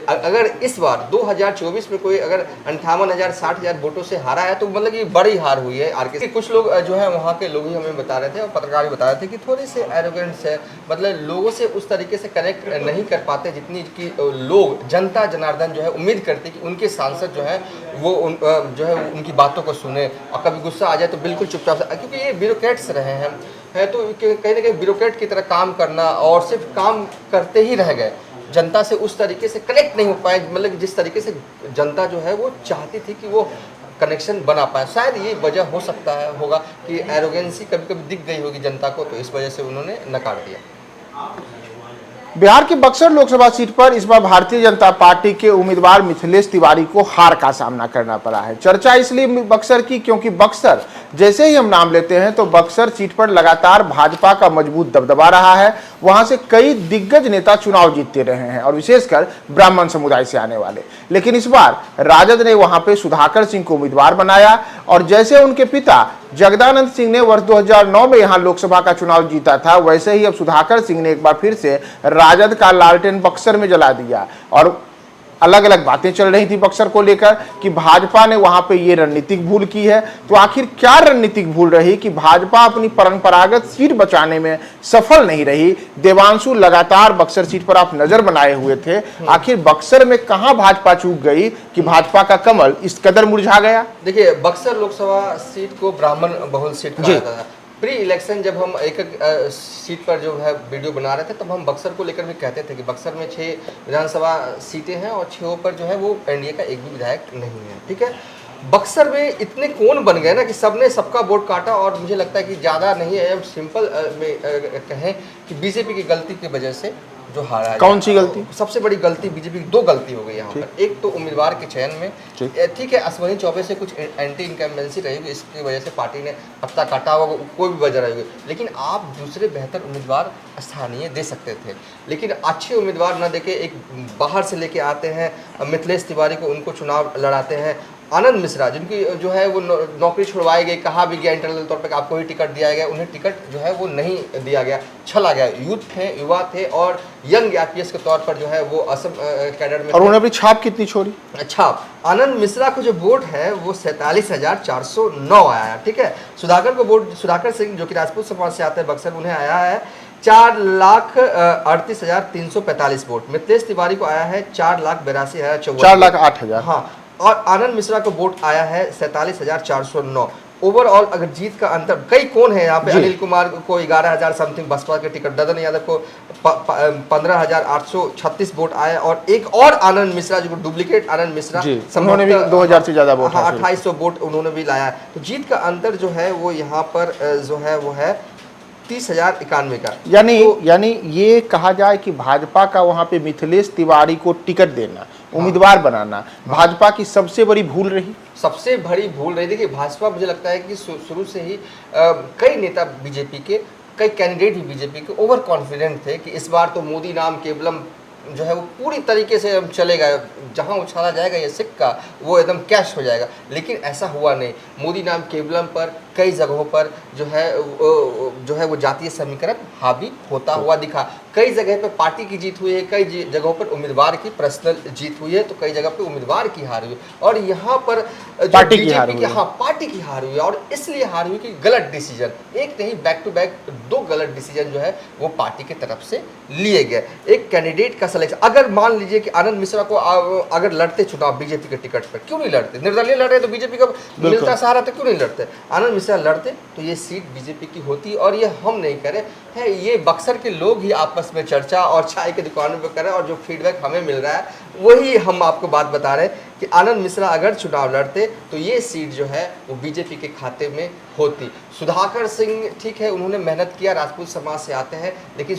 अगर इस बार 2024 में कोई अगर 58,000 60,000 वोटों से हारा है तो मतलब कि बड़ी हार हुई है आरके। कुछ लोग जो है वहाँ के लोग ही हमें बता रहे थे और पत्रकार भी बता रहे थे कि थोड़े से एरोगेंस है, मतलब लोगों से उस तरीके से कनेक्ट नहीं कर पाते जितनी कि लोग जनता जनार्दन जो है उम्मीद करते कि उनके सांसद जो है वो जो है उनकी बातों को सुने, और कभी गुस्सा आ जाए तो बिल्कुल चुपचाप से, क्योंकि ये ब्यूरोक्रेट्स रहे हैं है, तो कहीं ना कहीं ब्यूरोक्रेट की तरह काम करना और सिर्फ काम करते ही रह गए, जनता से उस तरीके से कनेक्ट नहीं हो पाए, मतलब जिस तरीके से जनता जो है वो चाहती थी कि वो कनेक्शन बना पाए। शायद ये वजह हो सकता है होगा कि एरोगेंसी कभी कभी दिख गई होगी जनता को, तो इस वजह से उन्होंने नकार दिया। बिहार की बक्सर लोकसभा सीट पर इस बार भारतीय जनता पार्टी के उम्मीदवार मिथिलेश तिवारी को हार का सामना करना पड़ा है। चर्चा इसलिए बक्सर की क्योंकि बक्सर जैसे ही हम नाम लेते हैं तो बक्सर सीट पर लगातार भाजपा का मजबूत दबदबा रहा है। वहां से कई दिग्गज नेता चुनाव जीतते रहे हैं और विशेषकर ब्राह्मण समुदाय से आने वाले, लेकिन इस बार राजद ने वहां पे सुधाकर सिंह को उम्मीदवार बनाया और जैसे उनके पिता जगदानंद सिंह ने वर्ष 2009 में यहां लोकसभा का चुनाव जीता था, वैसे ही अब सुधाकर सिंह ने एक बार फिर से राजद का लालटेन बक्सर में जला दिया। और अलग अलग बातें चल रही थी बक्सर को लेकर कि भाजपा ने वहां पे ये रणनीतिक भूल की है। तो आखिर क्या रणनीतिक भूल रही कि भाजपा अपनी परंपरागत सीट बचाने में सफल नहीं रही? देवांशु, लगातार बक्सर सीट पर आप नजर बनाए हुए थे, आखिर बक्सर में कहां भाजपा चूक गई कि भाजपा का कमल इस कदर मुरझा गया? देखिए, बक्सर लोकसभा सीट को ब्राह्मण बहुल सीट कहा जाता था। प्री इलेक्शन जब हम एक सीट पर जो है वीडियो बना रहे थे, तब हम बक्सर को लेकर भी कहते थे कि बक्सर में 6 विधानसभा सीटें हैं और 6 पर जो है वो एनडीए का एक भी विधायक नहीं है। ठीक है, बक्सर में इतने कौन बन गए ना कि सबने सबका वोट काटा, और मुझे लगता है कि ज़्यादा नहीं है, हम सिंपल में कहें कि बीजेपी की गलती की वजह से जो हारा। कौन सी गलती? सबसे बड़ी गलती बीजेपी की 2 गलती हो गई यहाँ पर। एक तो उम्मीदवार के चयन में, ठीक है, अश्विनी चौबे से कुछ एंटी इनकम्बेंसी रही होगी, इसकी वजह से पार्टी ने पत्ता काटा होगा, कोई भी वजह रही होगी, लेकिन आप दूसरे बेहतर उम्मीदवार स्थानीय दे सकते थे, लेकिन अच्छे उम्मीदवार न देके एक बाहर से लेके आते हैं मिथिलेश तिवारी को, उनको चुनाव लड़ाते हैं। आनंद मिश्रा जिनकी जो है वो नौकरी छुड़वाई गई, कहा भी गया इंटरनल तौर पर आपको ही टिकट दिया गया, उन्हें टिकट जो है वो नहीं दिया गया, छला गया। यूथ थे, युवा थे और यंग आईपीएस के तौर पर जो है वो असम कैडर में, और उन्होंने अपनी छाप कितनी छोड़ी? छाप आनंद मिश्रा को जो वोट है वो 47,409 आया है। ठीक है, सुधाकर को वोट, सुधाकर सिंह जो कि राजपूत समाज से आते हैं बक्सर, उन्हें आया है 4,38,345 वोट। मिथिलेश तिवारी को आया है 4,82,054, 4,08,000। हाँ, और आनंद मिश्रा को वोट आया है 47,409। ओवरऑल अगर जीत का अंतर, कई कौन है यहाँ पे, अनिल कुमार को 11,000 समथिंग बसपा के टिकट, ददन यादव को 15,836 वोट आए, और एक और आनंद मिश्रा जो डुप्लीकेट आनंद मिश्रा, उन्होंने भी 2,000 से ज्यादा वोट, हाँ 2,800 वोट उन्होंने भी लाया है। तो जीत का अंतर जो है वो यहाँ पर जो है वो है 30,091 का। यानी ये कहा जाए कि भाजपा का वहां पे मिथिलेश तिवारी को टिकट देना, उम्मीदवार बनाना भाजपा की सबसे बड़ी भूल रही। सबसे बड़ी भूल रही। देखिए, भाजपा मुझे लगता है कि शुरू से ही कई नेता बीजेपी के, कई कैंडिडेट भी बीजेपी के ओवर कॉन्फिडेंट थे कि इस बार तो मोदी नाम केवलम जो है वो पूरी तरीके से चलेगा, जहां उछाला जाएगा ये सिक्का वो एकदम कैश हो जाएगा, लेकिन ऐसा हुआ नहीं। मोदी नाम केवलम पर कई जगहों पर जो है वो जातीय समीकरण हावी होता हुआ दिखा। कई जगह पे पार्टी की जीत हुई है, कई जगहों पर उम्मीदवार की पर्सनल जीत हुई है, तो कई जगह पे उम्मीदवार की हार हुई, और यहाँ पर पार्टी की हार हुई। हाँ, पार्टी की हार हुई, और इसलिए हार हुई कि गलत डिसीजन, एक नहीं बैक टू बैक 2 गलत डिसीजन जो है वो पार्टी की तरफ से लिए गए। एक कैंडिडेट का सिलेक्शन, अगर मान लीजिए कि आनंद मिश्रा को अगर लड़ते चुनाव बीजेपी के टिकट पर, क्यों नहीं लड़ते? निर्दलीय लड़ रहे तो बीजेपी का मिलता सहारा, तो क्यों नहीं लड़ते? आनंद मिश्रा लड़ते तो ये सीट बीजेपी की होती, और ये हम नहीं करें है, ये बक्सर के लोग ही आपस में चर्चा और चाय की दुकानों पर करें, और जो फीडबैक हमें मिल रहा है वही हम आपको बात बता रहे हैं कि आनंद मिश्रा अगर चुनाव लड़ते तो ये सीट जो है वो बीजेपी के खाते में होती। सुधाकर सिंह, ठीक है, उन्होंने मेहनत किया, राजपूत समाज से आते हैं, लेकिन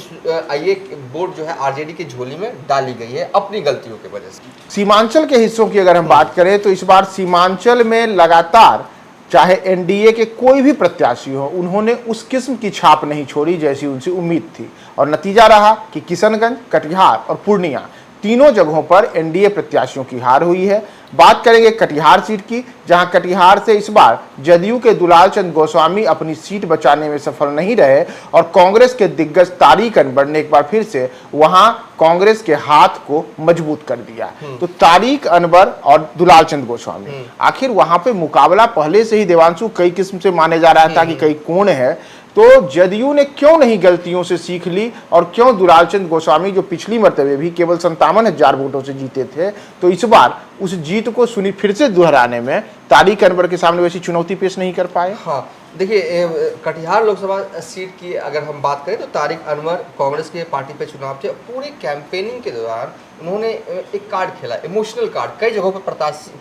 ये वोट जो है आरजेडी की झोली में डाली गई है अपनी गलतियों की वजह से। सीमांचल के हिस्सों की अगर हम बात करें तो इस बार सीमांचल में लगातार चाहे एनडीए के कोई भी प्रत्याशी हो, उन्होंने उस किस्म की छाप नहीं छोड़ी जैसी उनसे उम्मीद थी, और नतीजा रहा कि किशनगंज, कटिहार और पूर्णिया तीनों जगहों पर एनडीए प्रत्याशियों की हार हुई है। बात करेंगे कटिहार सीट की, जहां कटिहार से इस बार जदयू के दुलाल चंद गोस्वामी अपनी सीट बचाने में सफल नहीं रहे, और कांग्रेस के दिग्गज तारिक अनवर ने एक बार फिर से वहां कांग्रेस के हाथ को मजबूत कर दिया। तो तारिक अनवर और दुलाल चंद गोस्वामी, आखिर वहां पे मुकाबला पहले से ही देवांशु कई किस्म से माने जा रहा था कि कई कौन है, तो जदयू ने क्यों नहीं गलतियों से सीख ली और क्यों दुलालचंद गोस्वामी जो पिछली मर्तबे भी केवल 57,000 वोटों से जीते थे, तो इस बार उस जीत को फिर से दोहराने में तारिक अनवर के सामने वैसी चुनौती पेश नहीं कर पाए? हाँ, देखिए कटिहार लोकसभा सीट की अगर हम बात करें तो तारिक अनवर कांग्रेस के पार्टी पे चुनाव थे। पूरी कैंपेनिंग के दौरान उन्होंने एक कार्ड खेला, इमोशनल कार्ड। कई जगहों पर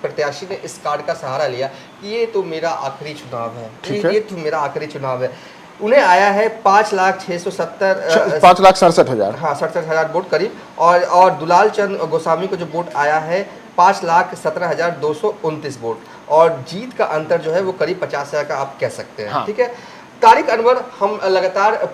प्रत्याशी ने इस कार्ड का सहारा लिया कि ये तो मेरा आखिरी चुनाव है, ये तो मेरा आखिरी चुनाव है। उन्हें आया है 5,67,000 5,67,000 67,000 वोट करीब, और दुलाल चंद गोस्वामी को जो वोट आया है 5,17,229 वोट, और जीत का अंतर जो है वो करीब 50,000 का आप कह सकते हैं। हाँ। ठीक है, तारिक अनवर हम लगातार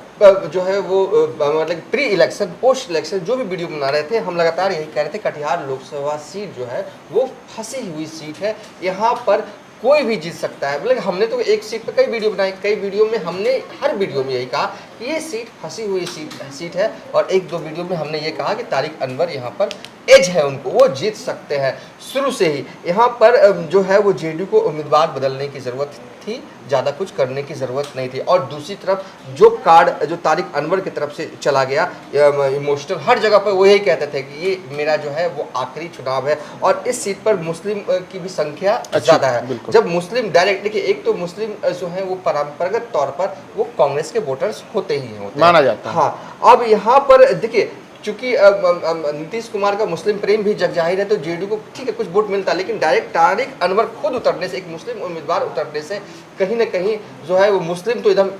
जो है वो मतलब प्री इलेक्शन पोस्ट इलेक्शन जो भी वीडियो बना रहे थे, हम लगातार यही कह रहे थे कटिहार लोकसभा सीट जो है वो फंसी हुई सीट है, यहाँ पर कोई भी जीत सकता है। मतलब हमने तो एक सीट पर कई वीडियो बनाई, कई वीडियो में हमने हर वीडियो में यही कहा कि ये सीट फंसी हुई सीट है, और एक दो वीडियो में हमने ये कहा कि तारिक अनवर यहाँ पर एज है उनको, वो जीत सकते हैं। शुरू से ही यहाँ पर जो है वो जेडीयू को उम्मीदवार बदलने की ज़रूरत थी, ज़्यादा कुछ करने की ज़रूरत नहीं थी। और दूसरी तरफ जो कार्ड जो तारिक अनवर की तरफ से चला गया इमोशनल, हर जगह पर वो यही कहते थे कि ये मेरा जो है वो आखिरी चुनाव है, और इस सीट पर मुस्लिम की भी संख्या ज़्यादा है। जब मुस्लिम डायरेक्ट, देखिए एक तो मुस्लिम जो है वो परंपरागत तौर पर वो कांग्रेस के वोटर्स होते ही होते माना जाता है। हाँ, अब यहाँ पर देखिए चूंकि नीतीश कुमार का मुस्लिम प्रेम भी जग जाहिर है, तो जेडीयू को ठीक है कुछ वोट मिलता, लेकिन डायरेक्ट तारिक अनवर खुद उतरने से, एक मुस्लिम उम्मीदवार उतरने से कहीं ना कहीं जो है वो मुस्लिम तो एकदम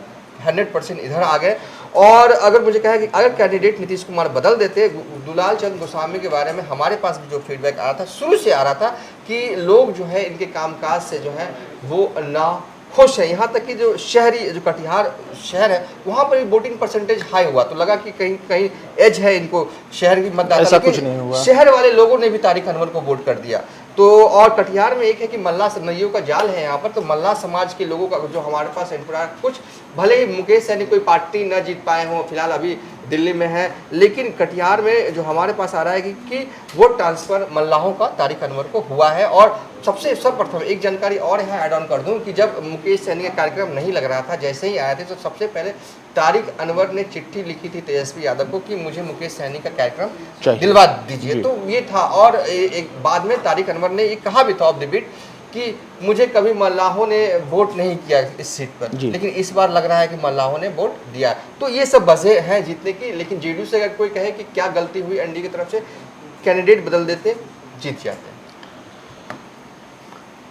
100% इधर आ गए। और अगर मुझे कहे कि अगर कैंडिडेट नीतीश कुमार बदल देते, दुलाल चंद गोस्वामी के बारे में हमारे पास भी जो फीडबैक आ रहा था, शुरू से आ रहा था कि लोग जो है इनके कामकाज से जो है वो ना खुश है। यहाँ तक कि जो शहरी जो कटिहार शहर है वहाँ पर भी वोटिंग परसेंटेज हाई हुआ, तो लगा कि कहीं कहीं एज है इनको शहर की मतदाता, ऐसा कुछ नहीं हुआ। शहर वाले लोगों ने भी तारिक अनवर को वोट कर दिया। तो और कटिहार में एक है कि मल्ला नैयों का जाल है यहाँ पर, तो मल्ला समाज के लोगों का जो हमारे पास कुछ, भले ही मुकेश सैनी कोई पार्टी न जीत पाए हों, फिलहाल अभी दिल्ली में है, लेकिन कटिहार में जो हमारे पास आ रहा है कि वोट ट्रांसफर मल्लाहों का तारिक अनवर को हुआ है। और सबसे सर्वप्रथम एक जानकारी और यहाँ ऐड ऑन कर दूं कि जब मुकेश सैनी का कार्यक्रम नहीं लग रहा था, जैसे ही आए थे, तो सबसे पहले तारिक अनवर ने चिट्ठी लिखी थी तेजस्वी यादव को कि मुझे मुकेश सैनी का कार्यक्रम दिलवा दीजिए। तो ये था, और एक बाद में तारिक अनवर ने ये कहा भी था ऑफ द बीट कि मुझे कभी मल्लाहों ने वोट नहीं किया इस सीट पर, लेकिन इस बार लग रहा है कि मल्लाहों ने वोट दिया। तो ये सब वजह हैं जीतने की, लेकिन जेडीयू से अगर कोई कहे कि क्या गलती हुई एनडीए की तरफ से, कैंडिडेट बदल देते, जीत जाते।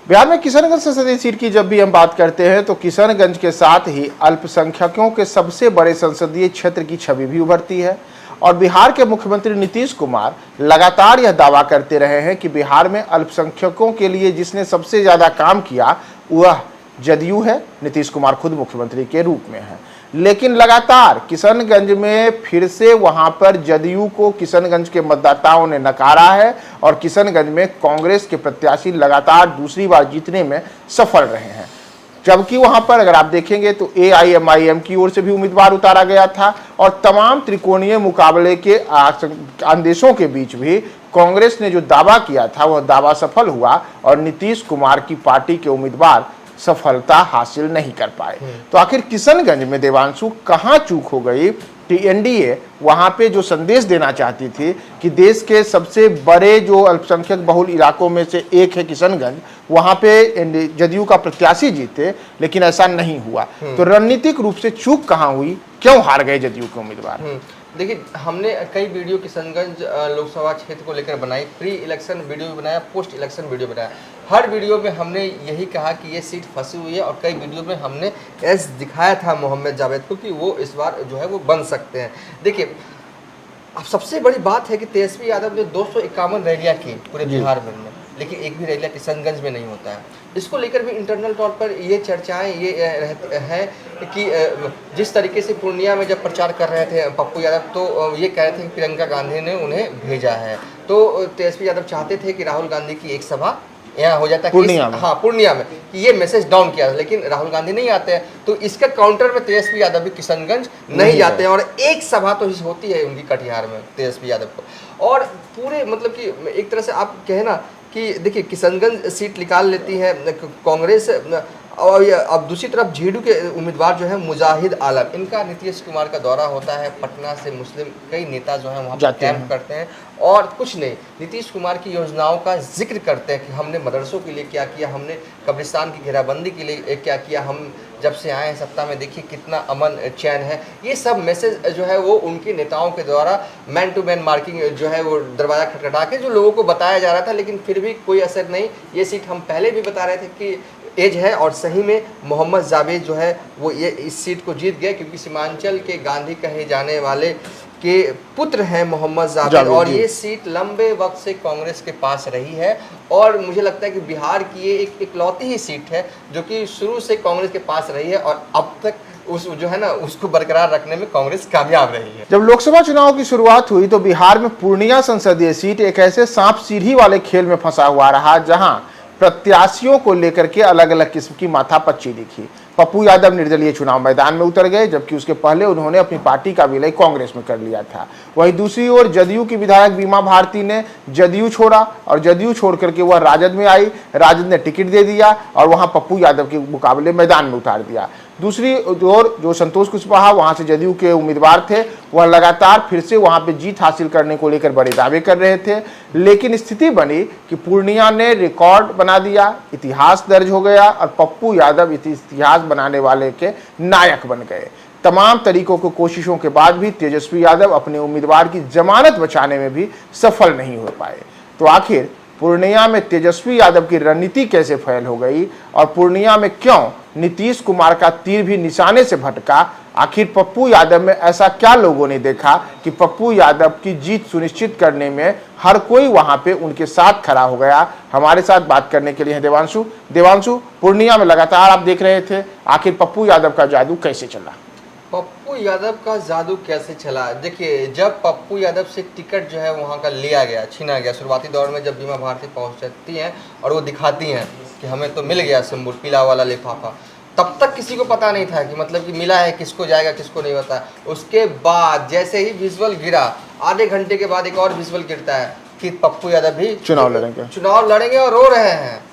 बिहार में किशनगंज संसदीय सीट की जब भी हम बात करते हैं तो किशनगंज के साथ ही अल्पसंख्यकों के सबसे बड़े संसदीय क्षेत्र की छवि भी उभरती है, और बिहार के मुख्यमंत्री नीतीश कुमार लगातार यह दावा करते रहे हैं कि बिहार में अल्पसंख्यकों के लिए जिसने सबसे ज़्यादा काम किया वह जदयू है, नीतीश कुमार खुद मुख्यमंत्री के रूप में है। लेकिन लगातार किशनगंज में फिर से वहां पर जदयू को किशनगंज के मतदाताओं ने नकारा है, और किशनगंज में कांग्रेस के प्रत्याशी लगातार दूसरी बार जीतने में सफल रहे हैं। जबकि वहां पर अगर आप देखेंगे तो AIMIM की ओर से भी उम्मीदवार उतारा गया था, और तमाम त्रिकोणीय मुकाबले के आदेशों के बीच भी कांग्रेस ने जो दावा किया था वह दावा सफल हुआ, और नीतीश कुमार की पार्टी के उम्मीदवार सफलता हासिल नहीं कर पाए। तो आखिर किशनगंज में देवांशु कहां चूक हो गई कि एनडीए वहां पे जो संदेश देना चाहती थी कि देश के सबसे बड़े जो अल्पसंख्यक बहुल इलाकों में से एक है किशनगंज, वहां पे जदयू का प्रत्याशी जीते, लेकिन ऐसा नहीं हुआ। तो रणनीतिक रूप से चूक कहां हुई, क्यों हार गए जदयू के उम्मीदवार? देखिए, हमने कई वीडियो किशनगंज लोकसभा क्षेत्र को लेकर बनाई, प्री इलेक्शन वीडियो भी बनाया, पोस्ट इलेक्शन वीडियो बनाया। हर वीडियो में हमने यही कहा कि ये सीट फंसी हुई है, और कई वीडियो में हमने एस दिखाया था मोहम्मद जावेद को कि वो इस बार जो है वो बन सकते हैं। देखिए, अब सबसे बड़ी बात है कि तेजस्वी यादव ने 251 रैलियाँ की पूरे बिहार भर में, लेकिन एक भी रैलियाँ किशनगंज में नहीं होता है। इसको लेकर भी इंटरनल तौर पर ये चर्चाएं ये है कि जिस तरीके से पूर्णिया में जब प्रचार कर रहे थे पप्पू यादव, तो ये कह रहे थे कि प्रियंका गांधी ने उन्हें भेजा है। तो तेजस्वी यादव चाहते थे कि राहुल गांधी की एक सभा यहाँ हो जाता है पूर्णिया में, कि ये मैसेज डाउन किया, लेकिन राहुल गांधी नहीं आते हैं, तो इसका काउंटर में तेजस्वी यादव भी किशनगंज नहीं जाते हैं। और एक सभा तो होती है उनकी कटिहार में तेजस्वी यादव को, और पूरे मतलब कि एक तरह से आप कहें ना कि देखिए किशनगंज सीट निकाल लेती है कांग्रेस, और अब दूसरी तरफ जेडीयू के उम्मीदवार जो है मुजाहिद आलम, इनका नीतीश कुमार का दौरा होता है, पटना से मुस्लिम कई नेता जो हैं वहाँ पर कैंप करते हैं और कुछ नहीं, नीतीश कुमार की योजनाओं का जिक्र करते हैं कि हमने मदरसों के लिए क्या किया, हमने कब्रिस्तान की घेराबंदी के लिए क्या किया, हम जब से आए हैं सत्ता में देखिए कितना अमन चैन है। ये सब मैसेज जो है वो उनके नेताओं के द्वारा मैन टू मैन मार्किंग जो है वो दरवाज़ा खटखटा के जो लोगों को बताया जा रहा था, लेकिन फिर भी कोई असर नहीं। ये सीट हम पहले भी बता रहे थे कि एज है और सही में मोहम्मद जावेद जो है वो ये इस सीट को जीत गए, क्योंकि सीमांचल के गांधी कहे जाने वाले के पुत्र हैं मोहम्मद जावेद और ये सीट लंबे वक्त से कांग्रेस के पास रही है और मुझे लगता है कि बिहार की ये एक इकलौती ही सीट है जो कि शुरू से कांग्रेस के पास रही है और अब तक उस जो है ना उसको बरकरार रखने में कांग्रेस कामयाब रही है। जब लोकसभा चुनाव की शुरुआत हुई तो बिहार में पूर्णिया संसदीय सीट एक ऐसे सांप सीढ़ी वाले खेल में फंसा हुआ रहा जहां प्रत्याशियों को लेकर के अलग अलग किस्म की माथापच्ची दिखी। पप्पू यादव निर्दलीय चुनाव मैदान में उतर गए, जबकि उसके पहले उन्होंने अपनी पार्टी का विलय कांग्रेस में कर लिया था। वहीं दूसरी ओर जदयू की विधायक बीमा भारती ने जदयू छोड़ा और जदयू छोड़ करके वह राजद में आई। राजद ने टिकट दे दिया और वहां पप्पू यादव के मुकाबले मैदान में उतार दिया। दूसरी ओर जो संतोष कुशवाहा वहां से जदयू के उम्मीदवार थे, वह लगातार फिर से वहां पे जीत हासिल करने को लेकर बड़े दावे कर रहे थे, लेकिन स्थिति बनी कि पूर्णिया ने रिकॉर्ड बना दिया, इतिहास दर्ज हो गया और पप्पू यादव इतिहास बनाने वाले के नायक बन गए। तमाम तरीकों की कोशिशों के बाद भी तेजस्वी यादव अपने उम्मीदवार की जमानत बचाने में भी सफल नहीं हो पाए। तो आखिर पूर्णिया में तेजस्वी यादव की रणनीति कैसे फेल हो गई और पूर्णिया में क्यों नीतीश कुमार का तीर भी निशाने से भटका? आखिर पप्पू यादव में ऐसा क्या लोगों ने देखा कि पप्पू यादव की जीत सुनिश्चित करने में हर कोई वहां पे उनके साथ खड़ा हो गया? हमारे साथ बात करने के लिए है देवांशु, पूर्णिया में लगातार आप देख रहे थे, आखिर पप्पू यादव का जादू कैसे चला? पप्पू यादव का जादू कैसे चला? देखिए, जब पप्पू यादव से टिकट जो है वहाँ का लिया गया, छीना गया, शुरुआती दौर में जब बीमा भारती पहुँचती हैं और वो दिखाती हैं कि हमें तो मिल गया सिंबल, पीला वाला लिफाफा, तब तक किसी को पता नहीं था कि मतलब कि मिला है, किसको जाएगा किसको नहीं पता। उसके बाद जैसे ही विजुअल गिरा, आधे घंटे के बाद एक और विजुअल गिरता है कि पप्पू यादव भी चुनाव लड़ेंगे और रो रहे हैं।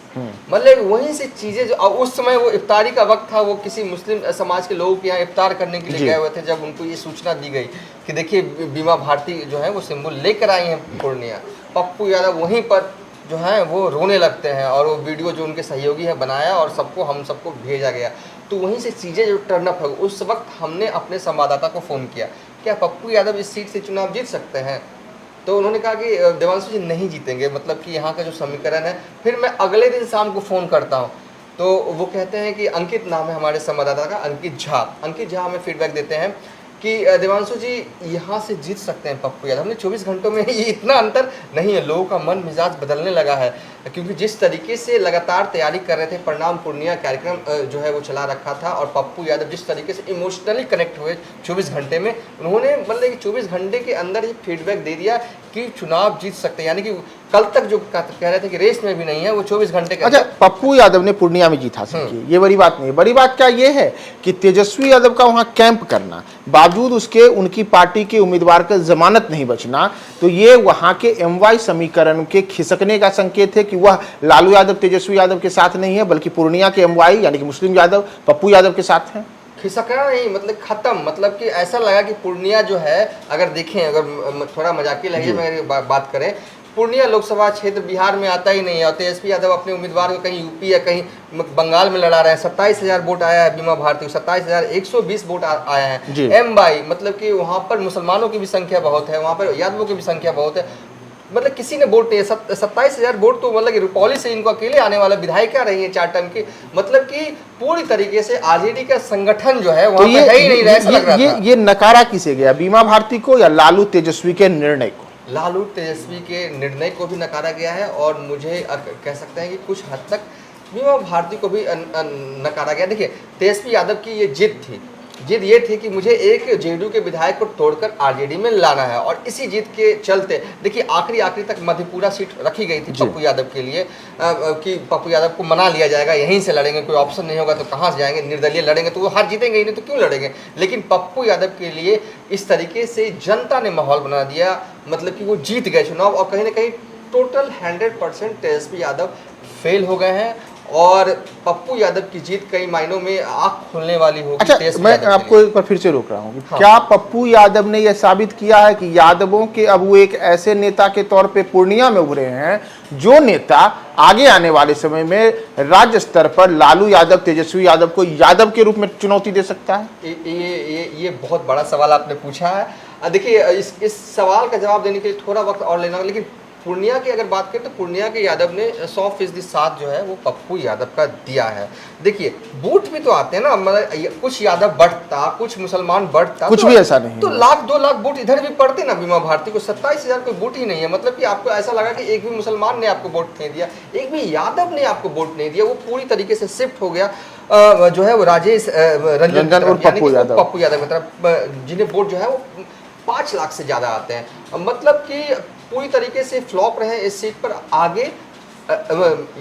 मतलब वहीं से चीजें जो उस समय वो इफ्तारी का वक्त था, वो किसी मुस्लिम समाज के लोगों के यहाँ इफ्तार करने के लिए गए हुए थे, जब उनको ये सूचना दी गई कि देखिए बीमा भारती जो है वो सिंबल लेकर आई हैं पूर्णिया। पप्पू यादव वहीं पर जो है वो रोने लगते हैं और वो वीडियो जो उनके सहयोगी है बनाया और हम सबको भेजा गया। तो वहीं से चीज़ें जो टर्न अप है, उस वक्त हमने अपने संवाददाता को फ़ोन किया, क्या पप्पू यादव इस सीट से चुनाव जीत सकते हैं? तो उन्होंने कहा कि देवांशु जी नहीं जीतेंगे, मतलब कि यहाँ का जो समीकरण है। फिर मैं अगले दिन शाम को फ़ोन करता हूँ तो वो कहते हैं कि अंकित नाम है हमारे संवाददाता का, अंकित झा हमें फीडबैक देते हैं कि देवांशु जी यहाँ से जीत सकते हैं पप्पू यादव। हमने 24 घंटों में ये इतना अंतर नहीं है, लोगों का मन मिजाज बदलने लगा है, क्योंकि जिस तरीके से लगातार तैयारी कर रहे थे, प्रणाम पूर्णिया कार्यक्रम जो है वो चला रखा था और पप्पू यादव जिस तरीके से इमोशनली कनेक्ट हुए 24 घंटे में, उन्होंने मतलब कि 24 घंटे के अंदर ही फीडबैक दे दिया कि चुनाव जीत सकते हैं। यानी कि कल तक जो कह रहे थे कि रेस में भी नहीं है, वो 24 घंटे के अच्छा, पप्पू यादव ने पूर्णिया में जीत हासिल की, ये बड़ी बात नहीं है। बड़ी बात क्या ये है कि तेजस्वी यादव का वहां कैंप करना, बावजूद उसके उनकी पार्टी के उम्मीदवार का जमानत नहीं बचना, तो ये वहां के MY समीकरण के खिसकने का संकेत है कि वह लालू यादव तेजस्वी यादव के साथ नहीं है, बल्कि पूर्णिया के MY यानी कि मुस्लिम यादव पप्पू यादव के साथ हैं। खिसकना नहीं, मतलब खत्म, मतलब कि ऐसा लगा कि पूर्णिया जो है, अगर देखें, अगर थोड़ा मजाकी लगे में बात करें, पूर्णिया लोकसभा क्षेत्र बिहार में आता ही नहीं है और तेजस्वी यादव अपने उम्मीदवार को कहीं यूपी या कहीं बंगाल में लड़ा रहे हैं। 27,000 वोट आया है बीमा भारती, 27,120 वोट आए हैं। MY मतलब कि वहाँ पर मुसलमानों की भी संख्या बहुत है, वहाँ पर यादवों की भी संख्या बहुत है, मतलब किसी ने वोट नहीं, 27,000 वोट तो मतलब कि रुपौली से इनको अकेले आने वाला विधायक क्या रही है 4 टर्म की, मतलब कि पूरी तरीके से आरजेडी का संगठन जो है वहाँ पे ही नहीं रहा, ऐसा लग रहा था। ये नकारा किसे गया, बीमा भारती को या लालू तेजस्वी के निर्णय को? लालू तेजस्वी के निर्णय को भी नकारा गया है और मुझे कह सकते हैं कि कुछ हद तक बीमा भारती को भी नकारा गया। देखिए, तेजस्वी यादव की ये जिद ये थी कि मुझे एक जेडीयू के विधायक को तोड़कर आरजेडी में लाना है और इसी जिद के चलते देखिए आखिरी तक मधेपुरा सीट रखी गई थी पप्पू यादव के लिए कि पप्पू यादव को मना लिया जाएगा, यहीं से लड़ेंगे, कोई ऑप्शन नहीं होगा तो कहाँ से जाएंगे, निर्दलीय लड़ेंगे तो वो हार जीतेंगे ही नहीं तो क्यों लड़ेंगे। लेकिन पप्पू यादव के लिए इस तरीके से जनता ने माहौल बना दिया, मतलब कि वो जीत गए चुनाव और कहीं ना कहीं टोटल 100% तेजस्वी यादव फेल हो गए हैं और पप्पू यादव की जीत कई मायनों में आंख खोलने वाली होगी अच्छा, तेजस्वी मैं यादव के आपको लिए। एक बार फिर से रोक रहा हूँ कि हाँ। क्या पप्पू यादव ने यह साबित किया है कि यादवों के अब वो एक ऐसे नेता के तौर पे पूर्णिया में उभरे हैं जो नेता आगे आने वाले समय में राज्य स्तर पर लालू यादव, तेजस्वी यादव को यादव के रूप में चुनौती दे सकता है? ये बहुत बड़ा सवाल आपने पूछा है। देखिए, इस सवाल का जवाब देने के लिए थोड़ा वक्त और लेना होगा, लेकिन पूर्णिया की अगर बात करें तो पूर्णिया के यादव ने 100% साथ जो है वो पप्पू यादव का दिया है। देखिए, बूथ भी तो आते हैं ना, मतलब कुछ यादव बढ़ता, कुछ मुसलमान बढ़ता, कुछ तो, भी ऐसा नहीं तो है। 1,00,000-2,00,000 वोट इधर भी पड़ते ना। बीमा भारती को 27,000 कोई वोट ही नहीं है। मतलब कि आपको ऐसा लगा कि एक भी मुसलमान ने आपको वोट नहीं दिया, एक भी यादव ने आपको वोट नहीं दिया, वो पूरी तरीके से शिफ्ट हो गया जो है वो राजेश रंजन की तरफ, यानी कि वो पप्पू यादव की तरफ, जिन्हें वोट जो है वो 5 लाख से ज़्यादा आते हैं। मतलब कि पूरी तरीके से फ्लॉप रहे इस सीट पर। आगे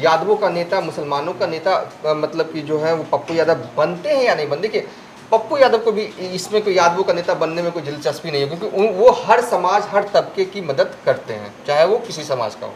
यादवों का नेता, मुसलमानों का नेता, मतलब कि जो है वो पप्पू यादव बनते हैं या नहीं बनते। देखिए, पप्पू यादव को भी इसमें कोई यादवों का नेता बनने में कोई दिलचस्पी नहीं है, क्योंकि वो हर समाज, हर तबके की मदद करते हैं, चाहे वो किसी समाज का हो।